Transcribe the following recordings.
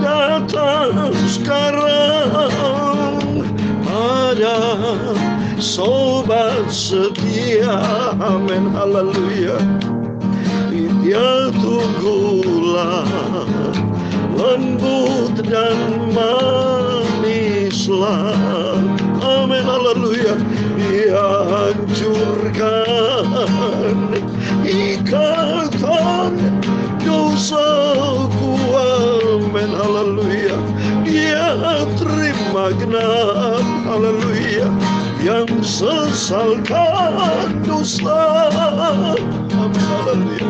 Datang sekarang pada sobat setia. Amin, haleluya. Dia tunggulah, lembut dan manislah. Amin, haleluya. Dia hancurkan ikatan dosaku. Amin, haleluya. Dia terima genap, haleluya, yang sesalkan dosa. Amin, haleluya.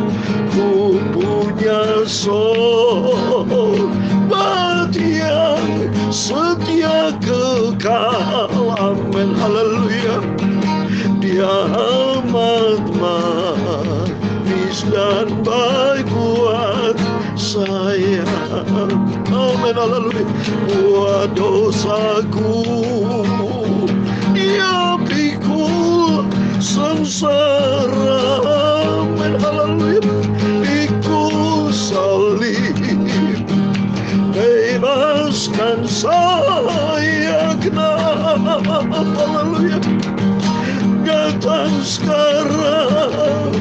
Ku punya sobat yang setia kekal. Amin, haleluya. Dia amat manis dan baik buat saya. Amin, haleluya. Buat dosaku dia pikul sengsara. Amin, haleluya. Pikul salib, bebaskan saya. Kenapa, haleluya. Datang sekarang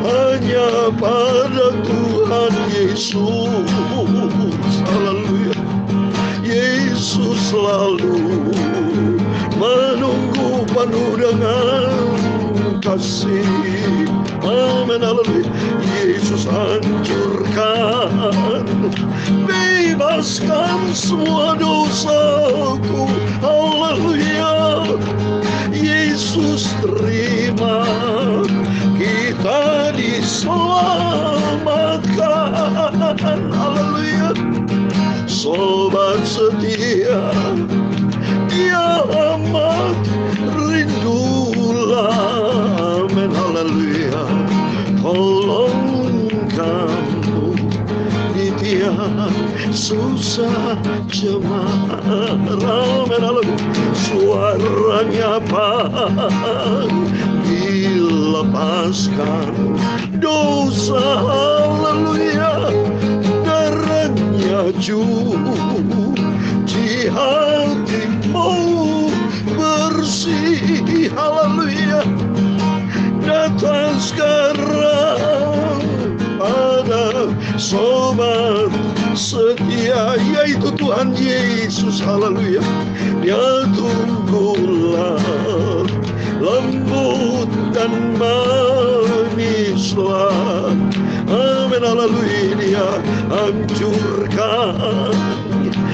hanya pada Tuhan Yesus. Haleluya. Yesus selalu menunggu penuh dengan kasih. Amin, haleluya. Yesus hancurkan, bebaskan semua dosaku. Haleluya. Yesus terima, kita diselamatkan. Haleluya. Sobat setia, dia amat rindulah. Amin, haleluya. Tolong kamu di tiap susah cemar. Amin, haleluya. Suaranya dilepaskan dosa. Haleluya. Darahnya cuci hatimu bersih. Haleluya. Datang sekarang pada sobat setia, yaitu Tuhan Yesus. Haleluya. Dia tunggulah, lembut dan manislah. Amin, haleluya. Dia hancurkan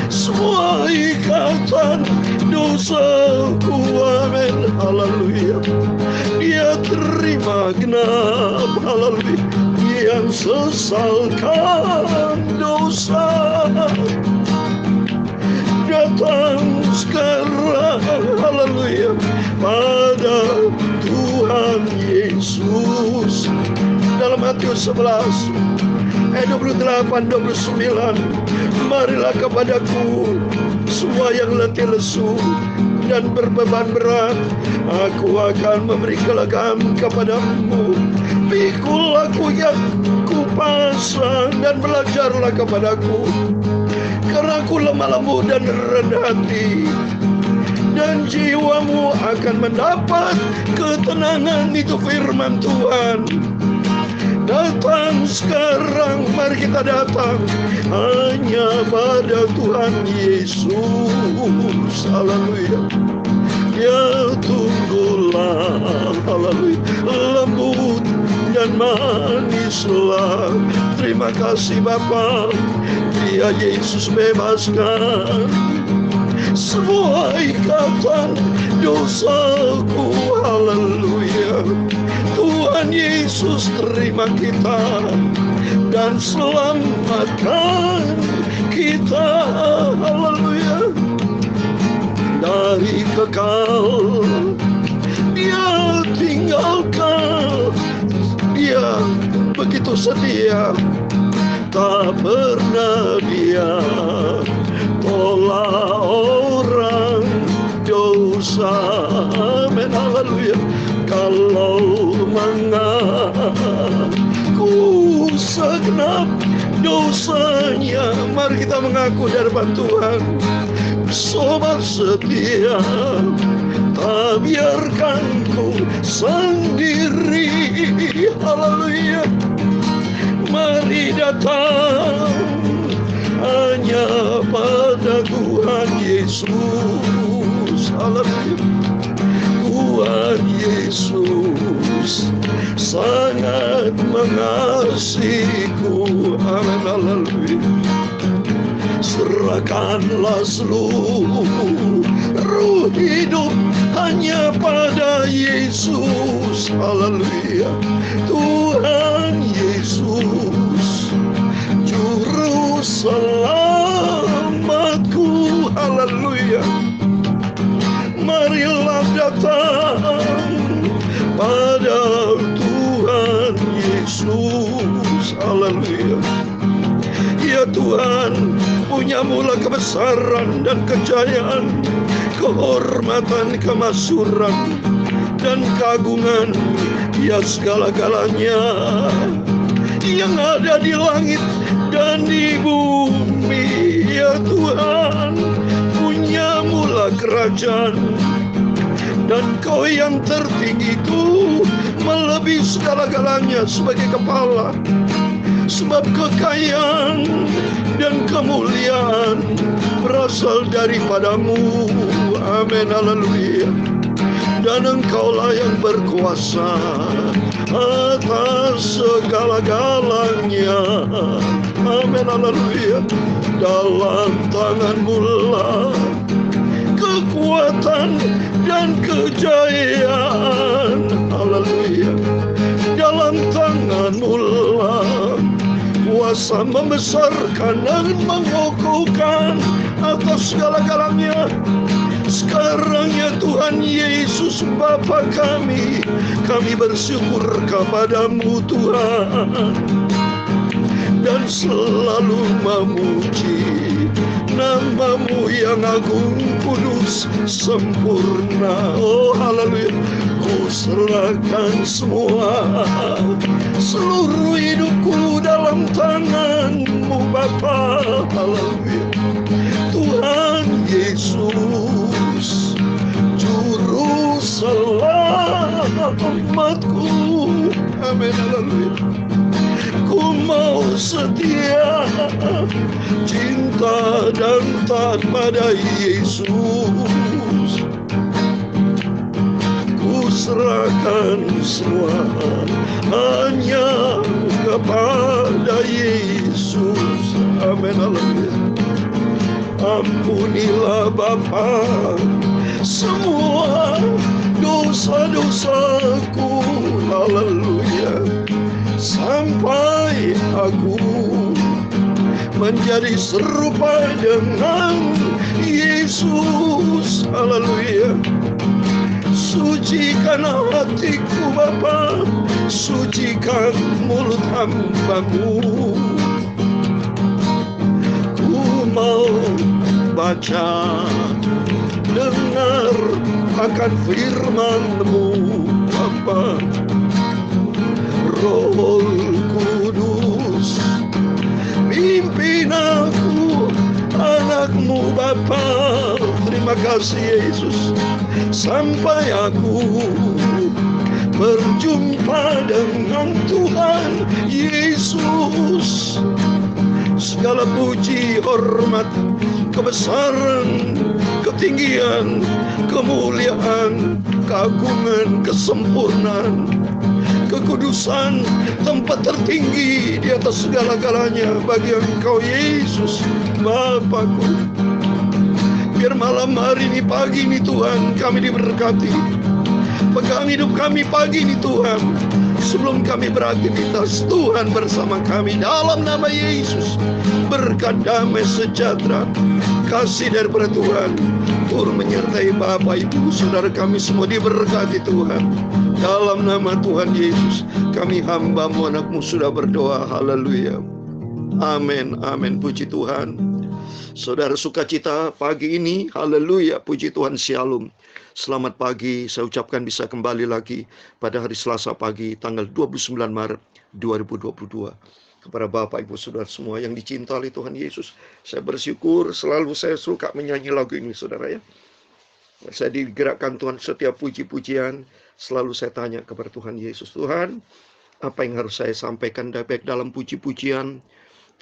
semua ikatan dosaku. Amin, haleluya. Dia terima genap, haleluya, yang sesalkan dosa. Datang sekarang, haleluya, pada Tuhan Yesus. Dalam Matius 11 ayat 28-29, marilah kepadaku semua yang letih lesu dan berbeban berat, aku akan memberi kelegaan kepadamu. Pikul aku yang kupasang dan belajarlah kepadaku, karena aku lemah lembut dan rendah hati, dan jiwamu akan mendapat ketenangan. Itu firman Tuhan. Datang sekarang, mari kita datang hanya pada Tuhan Yesus. Haleluya. Ya tunggulah, haleluya, lembut dan manislah. Terima kasih Bapa. Dia Yesus bebaskan semua ikatan dosaku. Haleluya. Tuhan Yesus terima kita dan selamatkan kita. Haleluya. Dari kekal Dia tinggalkan. Dia begitu setia, tak pernah Dia tolak orang dosa. Amin, haleluya. Kalau mengaku segenap dosanya. Mari kita mengaku di hadapan Tuhan. Sobat setia, tak biarkan ku sendiri. Haleluya. Mari datang hanya pada Tuhan Yesus. Haleluya. Tuhan Yesus sangat mengasihiku. Amin. Haleluya. Serahkanlah seluruh hidup hanya pada Yesus. Haleluya. Tuhan Yesus juru selamatku. Haleluya. Marilah datang pada Tuhan Yesus. Haleluya. Ya Tuhan, punya mula kebesaran dan kejayaan, kehormatan, kemasyhuran, dan keagungan. Ya segala-galanya yang ada di langit dan di bumi. Ya Tuhan, punya mula kerajaan, dan Kau yang tertinggi itu melebihi segala-galanya sebagai kepala. Sebab kekayaan dan kemuliaan berasal daripadamu. Amin. Haleluya. Dan Engkaulah yang berkuasa atas segala-galanya. Amin. Haleluya. Dalam tangan-Mu lah kekuatan dan kejayaan. Haleluya. Dalam tangan-Mu lah kuasa membesarkan dan mengukuhkan atas segala-galanya. Sekarang ya Tuhan Yesus Bapa kami bersyukur kepadamu Tuhan, dan selalu memuji nama-Mu yang agung, kudus, sempurna. Oh haleluya. Ku serahkan semua, seluruh hidupku dalam tangan-Mu Bapa. Haleluya. Tuhan Yesus juru selamatku. Amin. Haleluya. Ku mau setia, cinta dan taat pada Yesus. Ku serahkan semua hanya kepada Yesus. Amin. Haleluya. Ampunilah Bapa semua dosa-dosaku. Haleluya. Sampai aku menjadi serupa dengan Yesus. Haleluya. Sucikan hatiku Bapa, sucikan mulut hamba-Mu. Ku mau baca, dengar akan firman-Mu Bapa. Roh Kudus, pimpin aku, anak-Mu Bapa. Terima kasih Yesus. Sampai aku berjumpa dengan Tuhan Yesus. Segala puji, hormat, kebesaran, ketinggian, kemuliaan, keagungan, kesempurnaan, kekudusan, tempat tertinggi di atas segala-galanya bagi Engkau Yesus Bapakku. Biar malam hari ini, pagi ini Tuhan, kami diberkati. Pegang hidup kami pagi ini Tuhan. Sebelum kami beraktivitas, Tuhan bersama kami dalam nama Yesus. Berkat, damai, sejahtera, kasih daripada Tuhan turun menyertai Bapak, Ibu, Saudara kami semua diberkati Tuhan. Dalam nama Tuhan Yesus, kami hamba-Mu, anak-Mu sudah berdoa. Haleluya. Amin. Amin. Puji Tuhan. Saudara sukacita pagi ini, haleluya, puji Tuhan, shalom. Selamat pagi, saya ucapkan bisa kembali lagi pada hari Selasa pagi, tanggal 29 Maret 2022. Kepada Bapak Ibu Saudara semua yang dicinta oleh Tuhan Yesus, saya bersyukur selalu saya suka menyanyi lagu ini saudara ya. Saya digerakkan Tuhan setiap puji-pujian, selalu saya tanya kepada Tuhan Yesus, Tuhan, apa yang harus saya sampaikan baik dalam puji-pujian,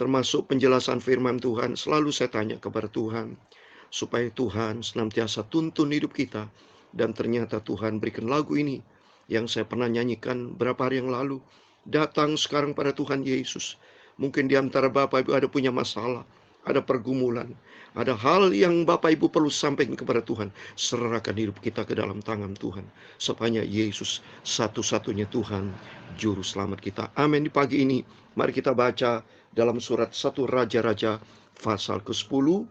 termasuk penjelasan firman Tuhan, selalu saya tanya kepada Tuhan, supaya Tuhan senantiasa tuntun hidup kita. Dan ternyata Tuhan berikan lagu ini, yang saya pernah nyanyikan beberapa hari yang lalu, datang sekarang pada Tuhan Yesus. Mungkin di antara Bapak Ibu ada punya masalah, ada pergumulan, ada hal yang Bapak Ibu perlu sampaikan kepada Tuhan. Serahkan hidup kita ke dalam tangan Tuhan, supaya Yesus satu-satunya Tuhan, Juru Selamat kita. Amin. Di pagi ini, mari kita baca dalam surat 1 Raja-Raja pasal ke-10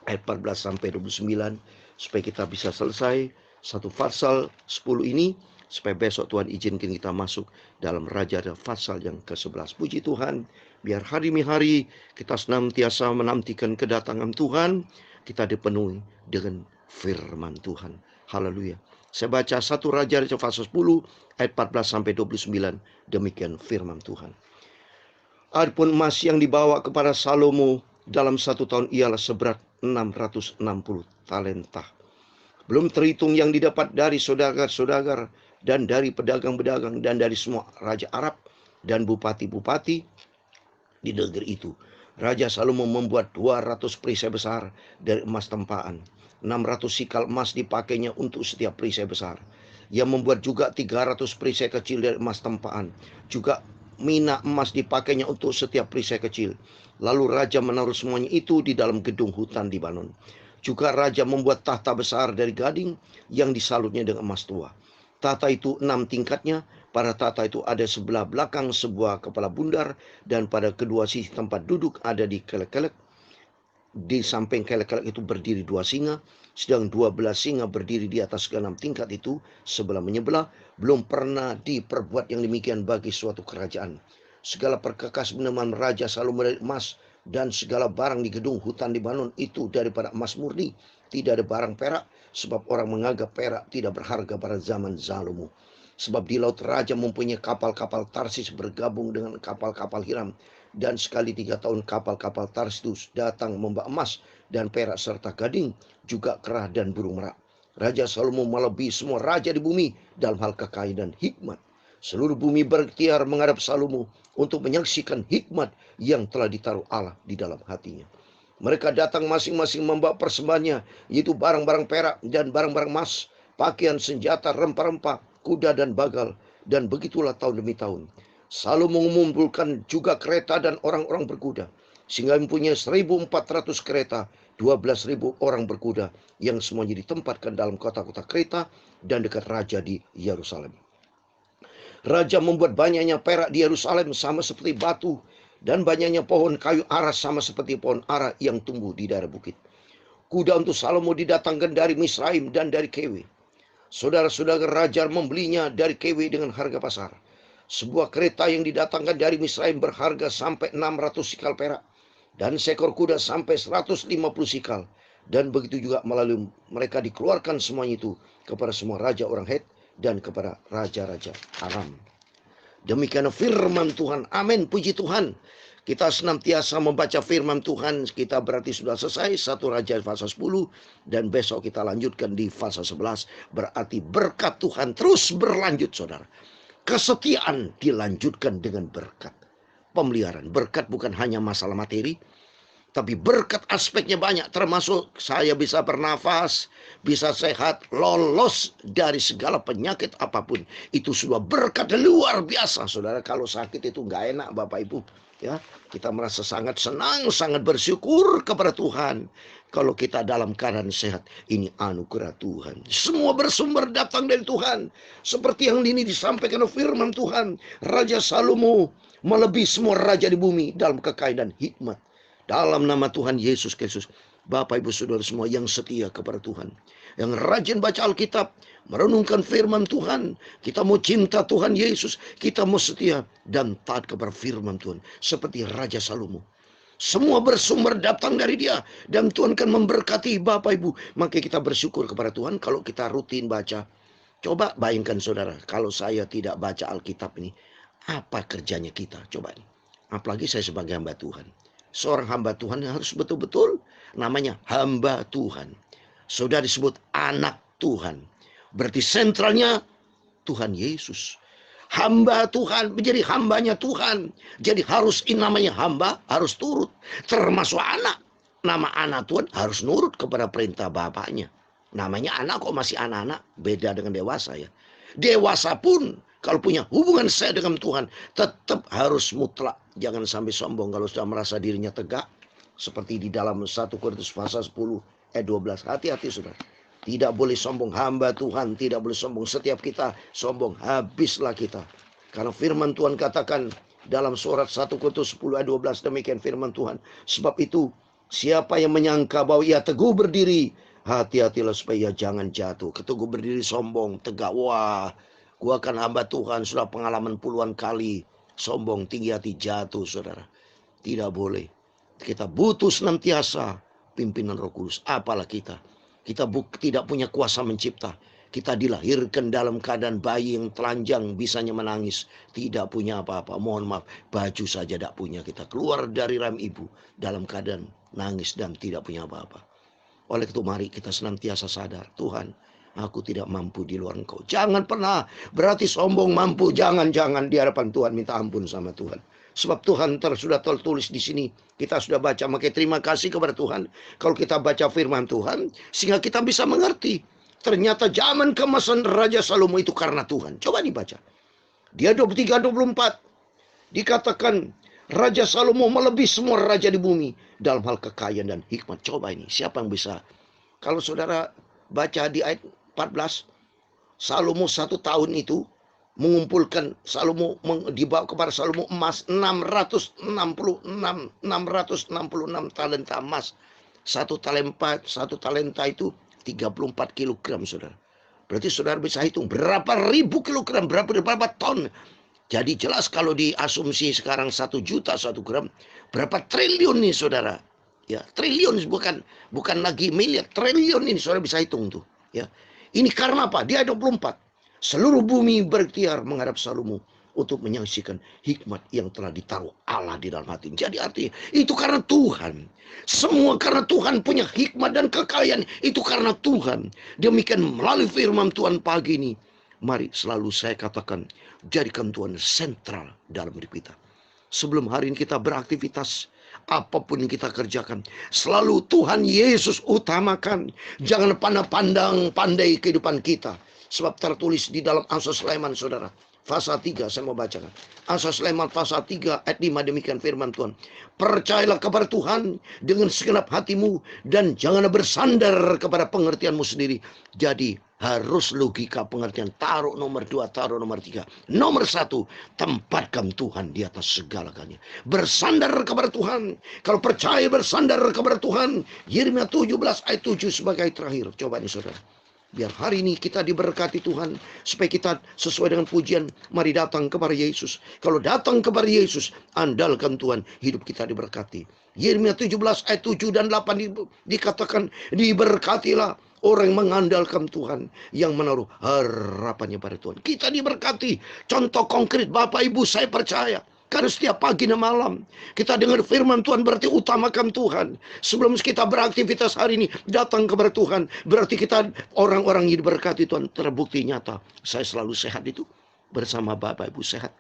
ayat 14 sampai 29, supaya kita bisa selesai satu pasal 10 ini, supaya besok Tuhan izinkan kita masuk dalam Raja dan pasal yang ke-11. Puji Tuhan, biar hari demi hari kita senantiasa menantikan kedatangan Tuhan, kita dipenuhi dengan firman Tuhan. Haleluya. Saya baca 1 Raja pasal 10 ayat 14 sampai 29. Demikian firman Tuhan. Adapun emas yang dibawa kepada Salomo dalam 1 tahun ialah seberat 660 talenta. Belum terhitung yang didapat dari saudagar-saudagar dan dari pedagang-pedagang dan dari semua raja Arab dan bupati-bupati di negeri itu. Raja Salomo membuat 200 perisai besar dari emas tempaan. 600 sikal emas dipakainya untuk setiap perisai besar. Ia membuat juga 300 perisai kecil dari emas tempaan. Juga mina emas dipakainya untuk setiap perisai kecil. Lalu raja menaruh semuanya itu di dalam gedung hutan di Banon. Juga raja membuat tahta besar dari gading yang disalutnya dengan emas tua. Tahta itu 6 tingkatnya. Pada tahta itu ada sebelah belakang sebuah kepala bundar, dan pada kedua sisi tempat duduk ada di kelek-kelek. Di samping kelek-kelek itu berdiri 2 singa, sedang 12 singa berdiri di atas ke-6 tingkat itu sebelah menyebelah. Belum pernah diperbuat yang demikian bagi suatu kerajaan. Segala perkakas minuman Raja Salomo dari emas, dan segala barang di gedung hutan di Banon itu daripada emas murni. Tidak ada barang perak, sebab orang menganggap perak tidak berharga pada zaman Salomo. Sebab di laut raja mempunyai kapal-kapal Tarsis bergabung dengan kapal-kapal Hiram. Dan sekali 3 tahun kapal-kapal Tarsis datang membawa emas dan perak serta gading, juga kerah dan burung merak. Raja Salomo melebihi semua raja di bumi dalam hal kekayaan dan hikmat. Seluruh bumi berikhtiar menghadap Salomo untuk menyaksikan hikmat yang telah ditaruh Allah di dalam hatinya. Mereka datang masing-masing membawa persembahannya, yaitu barang-barang perak dan barang-barang emas, pakaian, senjata, rempah-rempah, kuda dan bagal. Dan begitulah tahun demi tahun. Salomo mengumpulkan juga kereta dan orang-orang berkuda, sehingga mempunyai 1.400 kereta, 12.000 orang berkuda, yang semuanya ditempatkan dalam kota-kota kereta dan dekat raja di Yerusalem. Raja membuat banyaknya perak di Yerusalem sama seperti batu, dan banyaknya pohon kayu ara sama seperti pohon ara yang tumbuh di daerah bukit. Kuda untuk Salomo didatangkan dari Misraim dan dari Kewe. Saudara-saudara raja membelinya dari Kewe dengan harga pasar. Sebuah kereta yang didatangkan dari Misraim berharga sampai 600 sikal perak, dan seekor kuda sampai 150 sikal. Dan begitu juga melalui mereka dikeluarkan semuanya itu kepada semua raja orang Het dan kepada raja-raja Aram. Demikian firman Tuhan. Amin. Puji Tuhan. Kita senantiasa membaca firman Tuhan. Kita berarti sudah selesai 1 Raja pasal 10. Dan besok kita lanjutkan di pasal 11. Berarti berkat Tuhan terus berlanjut saudara. Kesetiaan dilanjutkan dengan berkat. Pemeliharaan. Berkat bukan hanya masalah materi, tapi berkat aspeknya banyak, termasuk saya bisa bernafas, bisa sehat, lolos dari segala penyakit apapun. Itu sudah berkat luar biasa, saudara. Kalau sakit itu nggak enak, Bapak Ibu. Ya, kita merasa sangat senang, sangat bersyukur kepada Tuhan. Kalau kita dalam keadaan sehat, ini anugerah Tuhan. Semua bersumber datang dari Tuhan. Seperti yang ini disampaikan firman Tuhan. Raja Salomo melebihi semua raja di bumi dalam kekayaan dan hikmat. Dalam nama Tuhan Yesus Kristus, Bapak Ibu Saudara semua yang setia kepada Tuhan, yang rajin baca Alkitab, merenungkan firman Tuhan, kita mau cinta Tuhan Yesus, kita mau setia dan taat kepada firman Tuhan, seperti Raja Salomo. Semua bersumber datang dari Dia, dan Tuhan akan memberkati Bapak Ibu. Maka kita bersyukur kepada Tuhan kalau kita rutin baca. Coba bayangkan saudara, kalau saya tidak baca Alkitab ini, apa kerjanya kita? Coba ini. Apalagi saya sebagai hamba Tuhan. Seorang hamba Tuhan yang harus betul-betul namanya hamba Tuhan. Sudah disebut anak Tuhan. Berarti sentralnya Tuhan Yesus. Hamba Tuhan menjadi hambanya Tuhan. Jadi harus namanya hamba harus turut. Termasuk anak. Nama anak Tuhan harus nurut kepada perintah bapaknya. Namanya anak kok masih anak-anak. Beda dengan dewasa ya. Dewasa pun kalau punya hubungan saya dengan Tuhan tetap harus mutlak. Jangan sampai sombong kalau sudah merasa dirinya tegak. Seperti di dalam 1 Korintus pasal 10 ayat 12. Hati-hati saudara. Tidak boleh sombong hamba Tuhan. Tidak boleh sombong. Setiap kita sombong, habislah kita. Karena firman Tuhan katakan dalam surat 1 Korintus 10 ayat 12. Demikian firman Tuhan. Sebab itu siapa yang menyangka bahwa ia teguh berdiri, hati-hatilah supaya ia jangan jatuh. Keteguh berdiri sombong, tegak. Wah, gua kan hamba Tuhan. Sudah pengalaman puluhan kali. Sombong, tinggi hati, jatuh saudara. Tidak boleh. Kita butuh senantiasa pimpinan Roh Kudus. Apalah kita. Kita tidak punya kuasa mencipta. Kita dilahirkan dalam keadaan bayi yang telanjang, bisanya menangis. Tidak punya apa-apa. Mohon maaf, baju saja tidak punya. Kita keluar dari rahim ibu dalam keadaan nangis dan tidak punya apa-apa. Oleh itu mari kita senantiasa sadar, Tuhan, aku tidak mampu di luar Engkau. Jangan pernah berarti sombong mampu. Jangan di hadapan Tuhan minta ampun sama Tuhan. Sebab Tuhan sudah tertulis di sini. Kita sudah baca. Maka terima kasih kepada Tuhan. Kalau kita baca firman Tuhan. Sehingga kita bisa mengerti. Ternyata zaman keemasan Raja Salomo itu karena Tuhan. Coba dibaca. Dia 23-24. Dikatakan Raja Salomo melebihi semua raja di bumi. Dalam hal kekayaan dan hikmat. Coba ini. Siapa yang bisa? Kalau saudara baca di ayat 14. Salomo 1 tahun itu mengumpulkan dibawa kepada Salomo emas 666 talenta emas. Satu talenta itu 34 kilogram saudara. Berarti saudara bisa hitung berapa ribu kilogram, berapa ton. Jadi jelas kalau diasumsi sekarang 1 juta 1 gram, berapa triliun nih saudara. Ya, triliun bukan lagi miliar, triliun ini saudara bisa hitung tuh, ya. Ini karena apa? Dia 24. Seluruh bumi berikhtiar menghadap Salomo untuk menyaksikan hikmat yang telah ditaruh Allah di dalam hati. Jadi artinya itu karena Tuhan. Semua karena Tuhan punya hikmat dan kekayaan. Itu karena Tuhan. Demikian melalui firman Tuhan pagi ini. Mari selalu saya katakan, jadikan Tuhan sentral dalam hidup kita. Sebelum hari ini kita beraktivitas, apapun yang kita kerjakan, selalu Tuhan Yesus utamakan. Jangan pandai kehidupan kita. Sebab tertulis di dalam Amsal Sulaiman saudara. Pasal 3 saya mau bacakan. Amsal Sulaiman pasal 3 ayat 5 demikian firman Tuhan. Percayalah kepada Tuhan dengan segenap hatimu. Dan jangan bersandar kepada pengertianmu sendiri. Jadi harus logika pengertian. Taruh nomor 2, taruh nomor 3. Nomor 1, tempatkan Tuhan di atas segala-galanya. Bersandar kepada Tuhan. Kalau percaya bersandar kepada Tuhan. Yeremia 17 ayat 7 sebagai terakhir. Coba ini saudara. Biar hari ini kita diberkati Tuhan. Supaya kita sesuai dengan pujian. Mari datang kepada Yesus. Kalau datang kepada Yesus, andalkan Tuhan. Hidup kita diberkati. Yeremia 17 ayat 7 dan 8 dikatakan, diberkatilah orang yang mengandalkan Tuhan. Yang menaruh harapannya pada Tuhan. Kita diberkati. Contoh konkret Bapak Ibu saya percaya. Karena setiap pagi dan malam kita dengar firman Tuhan, berarti utamakan Tuhan. Sebelum kita beraktivitas hari ini, datang kepada Tuhan. Berarti kita orang-orang yang diberkati Tuhan. Terbukti nyata. Saya selalu sehat itu. Bersama Bapak Ibu sehat.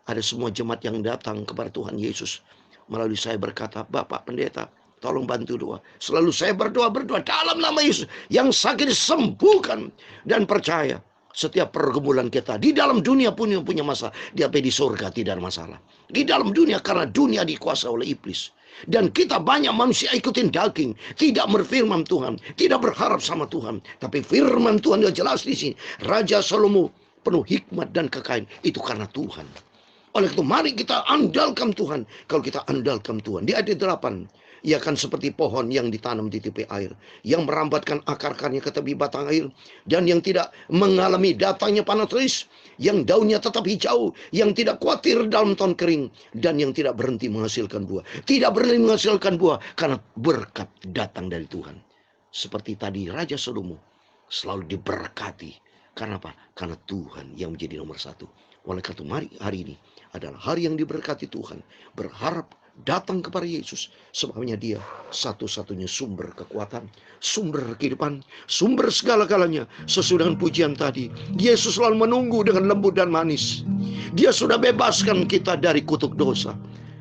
Ada semua jemaat yang datang kepada Tuhan Yesus. Melalui saya berkata, Bapak Pendeta, tolong bantu doa. Selalu saya berdoa dalam nama Yesus. Yang sakit disembuhkan. Dan percaya. Setiap pergumulan kita di dalam dunia pun yang punya masalah, di surga tidak ada masalah. Di dalam dunia karena dunia dikuasai oleh iblis. Dan kita banyak manusia ikutin daging, tidak berfirman Tuhan, tidak berharap sama Tuhan. Tapi firman Tuhan yang jelas di sini. Raja Salomo penuh hikmat dan kekayaan itu karena Tuhan. Oleh itu mari kita andalkan Tuhan. Kalau kita andalkan Tuhan. Di ayat 8. Ia akan seperti pohon yang ditanam di tepi air. Yang merambatkan akar-akarnya ke tepi batang air. Dan yang tidak mengalami datangnya panas teris. Yang daunnya tetap hijau. Yang tidak khawatir dalam tahun kering. Dan yang tidak berhenti menghasilkan buah. Tidak berhenti menghasilkan buah. Karena berkat datang dari Tuhan. Seperti tadi Raja Salomo selalu diberkati. Karena apa? Karena Tuhan yang menjadi nomor 1. Oleh karena itu mari hari ini adalah hari yang diberkati Tuhan. Berharap datang kepada Yesus, sebabnya Dia satu-satunya sumber kekuatan, sumber kehidupan, sumber segala-galanya. Sesudah pujian tadi, Yesus selalu menunggu dengan lembut dan manis. Dia sudah bebaskan kita dari kutuk dosa.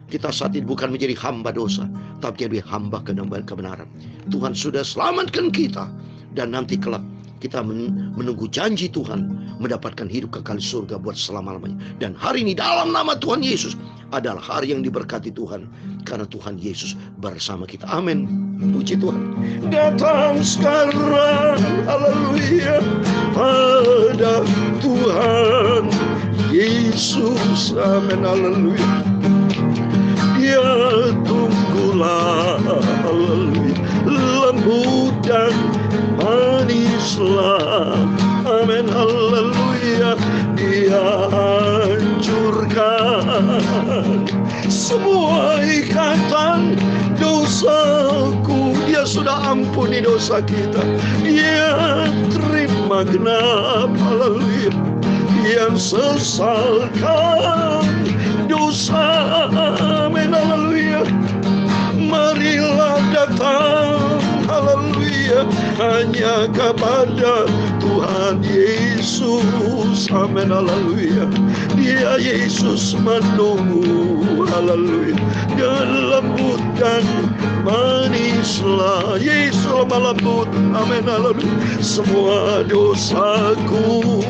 Kita saat ini bukan menjadi hamba dosa, tapi jadi hamba kebenaran. Tuhan sudah selamatkan kita, dan nanti kelak kita menunggu janji Tuhan mendapatkan hidup kekal surga buat selama-lamanya. Dan hari ini dalam nama Tuhan Yesus adalah hari yang diberkati Tuhan, karena Tuhan Yesus bersama kita. Amin. Puji Tuhan. Datang sekarang, haleluya, pada Tuhan Yesus. Amin, haleluya. Ya tunggulah, haleluya, lembut dan manislah, amin, haleluya. Dia hancurkan semua ikatan dosaku. Dia sudah ampuni dosa kita. Dia terima genap, haleluya, yang sesalkan dosa, amin, haleluya. Marilah datang, haleluya, hanya kepada Tuhan Yesus, amin, haleluya. Dia Yesus menunggu, haleluya, dan lembut dan manislah. Yesus lemah lembut, amin, haleluya. Semua dosaku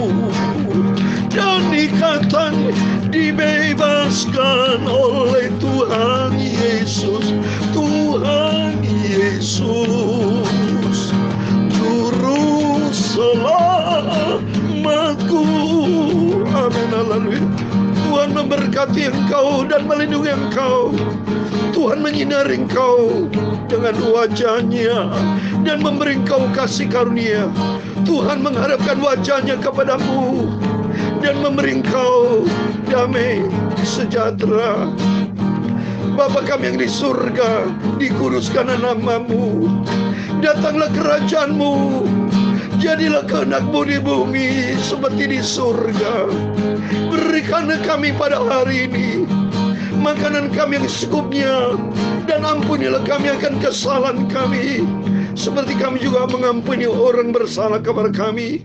dan ikatan dibebaskan oleh Tuhan Yesus. Tuhan Yesus juru selamatku, amin, haleluya. Tuhan memberkati engkau dan melindungi engkau. Tuhan menyinari engkau dengan wajah-Nya dan memberi engkau kasih karunia. Tuhan menghadapkan wajah-Nya kepadamu dan memberi engkau damai sejahtera. Bapa kami yang di surga, dikuduskanlah nama-Mu. Datanglah kerajaan-Mu. Jadilah kehendak-Mu di bumi seperti di surga. Berikanlah kami pada hari ini makanan kami yang secukupnya, dan ampunilah kami akan kesalahan kami, seperti kami juga mengampuni orang bersalah kepada kami.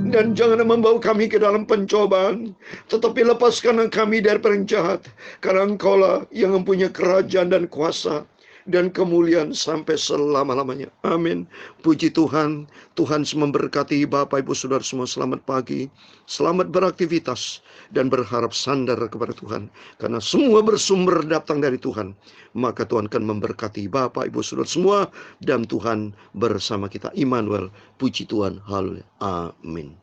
Dan jangan membawa kami ke dalam pencobaan, tetapi lepaskanlah kami dari yang jahat, karena Engkaulah yang mempunyai kerajaan dan kuasa dan kemuliaan sampai selama-lamanya. Amin. Puji Tuhan. Tuhan memberkati Bapak Ibu Saudara semua. Selamat pagi, selamat beraktivitas, dan berharap sandar kepada Tuhan, karena semua bersumber datang dari Tuhan. Maka Tuhan akan memberkati Bapak Ibu Saudara semua, dan Tuhan bersama kita. Immanuel. Puji Tuhan. Haleluya. Amin.